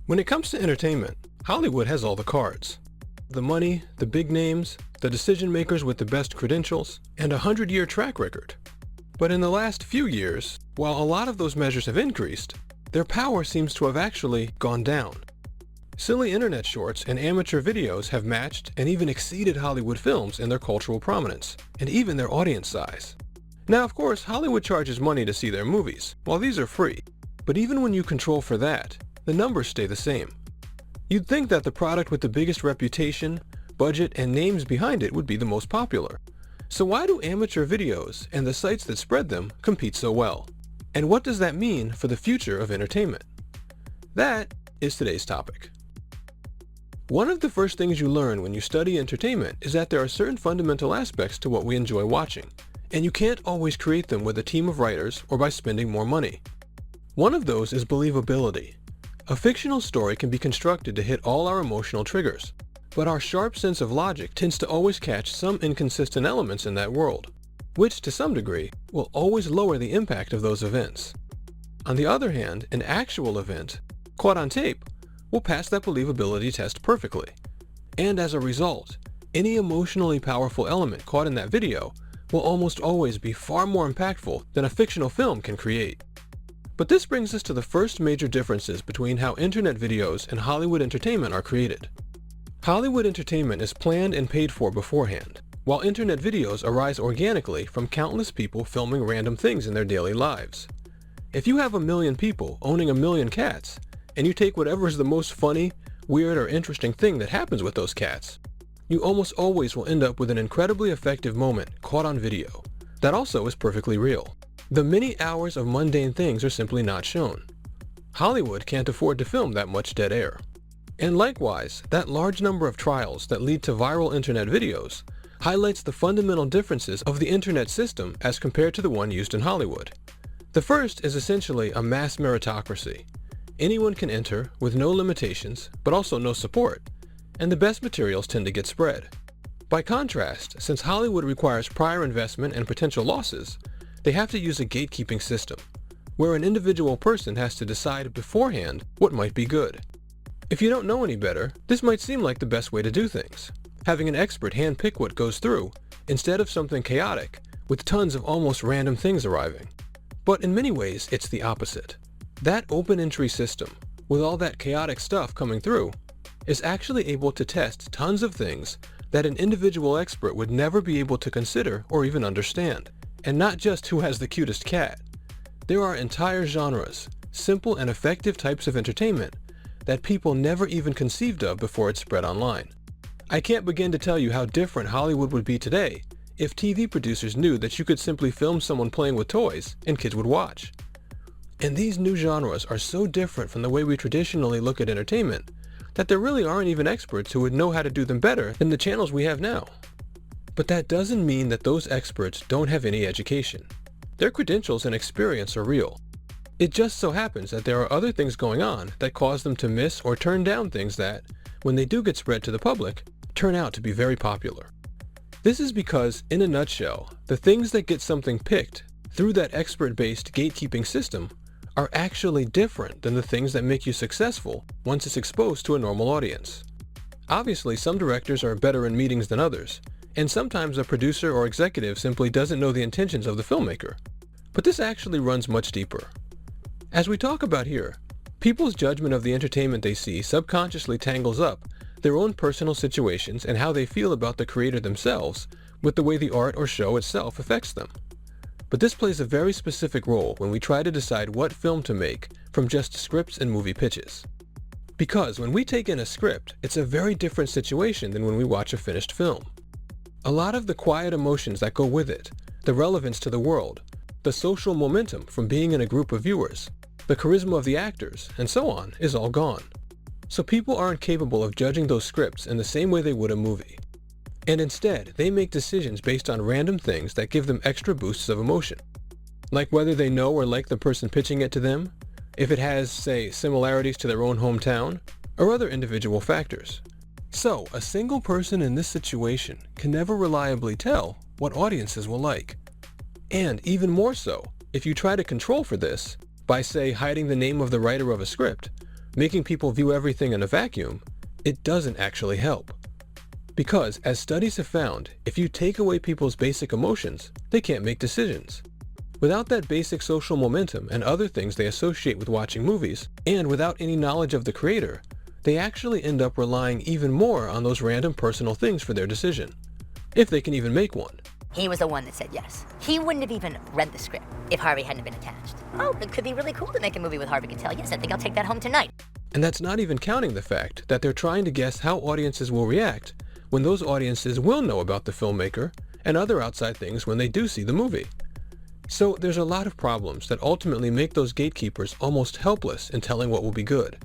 When it comes to entertainment, Hollywood has all the cards. The money, the big names, the decision makers with the best credentials, and a 100-year track record. But in the last few years, while a lot of those measures have increased, their power seems to have actually gone down. Silly internet shorts and amateur videos have matched and even exceeded Hollywood films in their cultural prominence, and even their audience size. Now, of course, Hollywood charges money to see their movies, while these are free. But even when you control for that, the numbers stay the same. You'd think that the product with the biggest reputation, budget, and names behind it would be the most popular. So why do amateur videos and the sites that spread them compete so well? And what does that mean for the future of entertainment? That is today's topic. One of the first things you learn when you study entertainment is that there are certain fundamental aspects to what we enjoy watching, and you can't always create them with a team of writers or by spending more money. One of those is believability. A fictional story can be constructed to hit all our emotional triggers, but our sharp sense of logic tends to always catch some inconsistent elements in that world, which to some degree will always lower the impact of those events. On the other hand, an actual event, caught on tape, will pass that believability test perfectly. And as a result, any emotionally powerful element caught in that video will almost always be far more impactful than a fictional film can create. But this brings us to the first major differences between how internet videos and Hollywood entertainment are created. Hollywood entertainment is planned and paid for beforehand, while internet videos arise organically from countless people filming random things in their daily lives. If you have 1 million people owning 1 million cats, and you take whatever is the most funny, weird, or interesting thing that happens with those cats, you almost always will end up with an incredibly effective moment caught on video that also is perfectly real. The many hours of mundane things are simply not shown. Hollywood can't afford to film that much dead air. And likewise, that large number of trials that lead to viral internet videos highlights the fundamental differences of the internet system as compared to the one used in Hollywood. The first is essentially a mass meritocracy. Anyone can enter with no limitations, but also no support, and the best materials tend to get spread. By contrast, since Hollywood requires prior investment and potential losses, they have to use a gatekeeping system, where an individual person has to decide beforehand what might be good. If you don't know any better, this might seem like the best way to do things, having an expert handpick what goes through, instead of something chaotic, with tons of almost random things arriving. But in many ways, it's the opposite. That open entry system, with all that chaotic stuff coming through, is actually able to test tons of things that an individual expert would never be able to consider or even understand. And not just who has the cutest cat. There are entire genres, simple and effective types of entertainment that people never even conceived of before it spread online. I can't begin to tell you how different Hollywood would be today if TV producers knew that you could simply film someone playing with toys and kids would watch. And these new genres are so different from the way we traditionally look at entertainment that there really aren't even experts who would know how to do them better than the channels we have now. But that doesn't mean that those experts don't have any education. Their credentials and experience are real. It just so happens that there are other things going on that cause them to miss or turn down things that, when they do get spread to the public, turn out to be very popular. This is because, in a nutshell, the things that get something picked through that expert-based gatekeeping system are actually different than the things that make you successful once it's exposed to a normal audience. Obviously, some directors are better in meetings than others, and sometimes a producer or executive simply doesn't know the intentions of the filmmaker. But this actually runs much deeper. As we talk about here, people's judgment of the entertainment they see subconsciously tangles up their own personal situations and how they feel about the creator themselves with the way the art or show itself affects them. But this plays a very specific role when we try to decide what film to make from just scripts and movie pitches. Because when we take in a script, it's a very different situation than when we watch a finished film. A lot of the quiet emotions that go with it, the relevance to the world, the social momentum from being in a group of viewers, the charisma of the actors, and so on, is all gone. So people aren't capable of judging those scripts in the same way they would a movie. And instead, they make decisions based on random things that give them extra boosts of emotion. Like whether they know or like the person pitching it to them, if it has, say, similarities to their own hometown, or other individual factors. So, a single person in this situation can never reliably tell what audiences will like. And even more so, if you try to control for this by, say, hiding the name of the writer of a script, making people view everything in a vacuum, it doesn't actually help. Because, as studies have found, if you take away people's basic emotions, they can't make decisions. Without that basic social momentum and other things they associate with watching movies, and without any knowledge of the creator, they actually end up relying even more on those random personal things for their decision, if they can even make one. He was the one that said yes. He wouldn't have even read the script if Harvey hadn't been attached. Oh, it could be really cool to make a movie with Harvey Keitel. Yes, I think I'll take that home tonight. And that's not even counting the fact that they're trying to guess how audiences will react when those audiences will know about the filmmaker and other outside things when they do see the movie. So there's a lot of problems that ultimately make those gatekeepers almost helpless in telling what will be good.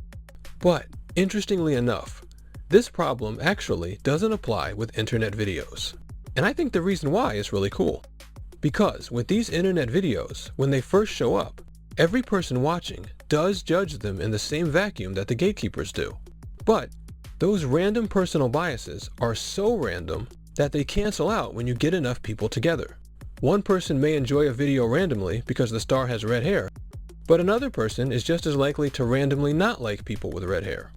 But, interestingly enough, this problem actually doesn't apply with internet videos. And I think the reason why is really cool. Because with these internet videos, when they first show up, every person watching does judge them in the same vacuum that the gatekeepers do. But those random personal biases are so random that they cancel out when you get enough people together. One person may enjoy a video randomly because the star has red hair, but another person is just as likely to randomly not like people with red hair.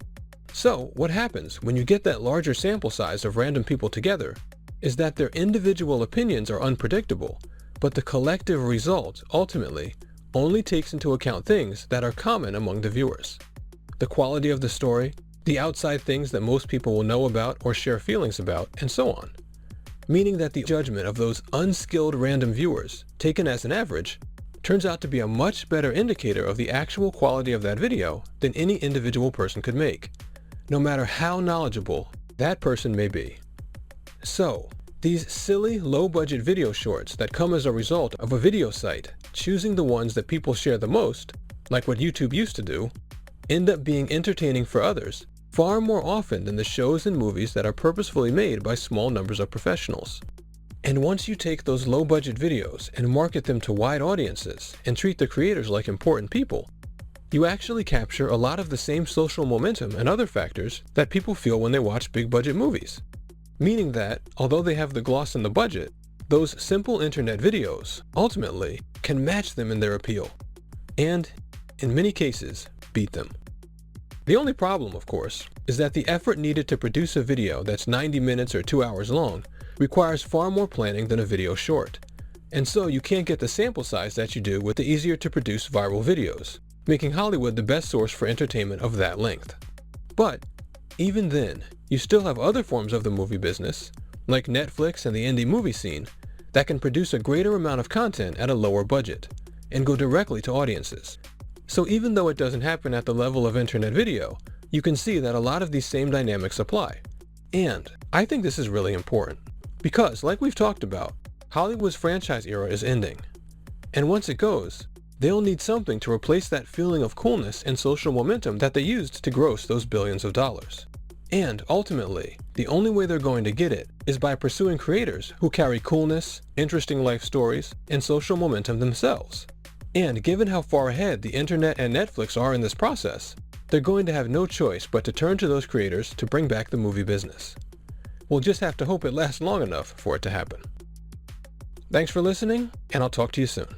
So what happens when you get that larger sample size of random people together is that their individual opinions are unpredictable, but the collective result, ultimately, only takes into account things that are common among the viewers. The quality of the story, the outside things that most people will know about or share feelings about, and so on. Meaning that the judgment of those unskilled random viewers, taken as an average, turns out to be a much better indicator of the actual quality of that video than any individual person could make, no matter how knowledgeable that person may be. So, these silly, low-budget video shorts that come as a result of a video site choosing the ones that people share the most, like what YouTube used to do, end up being entertaining for others far more often than the shows and movies that are purposefully made by small numbers of professionals. And once you take those low-budget videos and market them to wide audiences and treat the creators like important people, you actually capture a lot of the same social momentum and other factors that people feel when they watch big-budget movies. Meaning that, although they have the gloss and the budget, those simple internet videos, ultimately, can match them in their appeal. And, in many cases, beat them. The only problem, of course, is that the effort needed to produce a video that's 90 minutes or 2 hours long requires far more planning than a video short. And so you can't get the sample size that you do with the easier-to-produce viral videos, making Hollywood the best source for entertainment of that length. But, even then, you still have other forms of the movie business, like Netflix and the indie movie scene, that can produce a greater amount of content at a lower budget, and go directly to audiences. So even though it doesn't happen at the level of internet video, you can see that a lot of these same dynamics apply. And I think this is really important, because like we've talked about, Hollywood's franchise era is ending. And once it goes, they'll need something to replace that feeling of coolness and social momentum that they used to gross those billions of dollars. And ultimately, the only way they're going to get it is by pursuing creators who carry coolness, interesting life stories, and social momentum themselves. And given how far ahead the internet and Netflix are in this process, they're going to have no choice but to turn to those creators to bring back the movie business. We'll just have to hope it lasts long enough for it to happen. Thanks for listening, and I'll talk to you soon.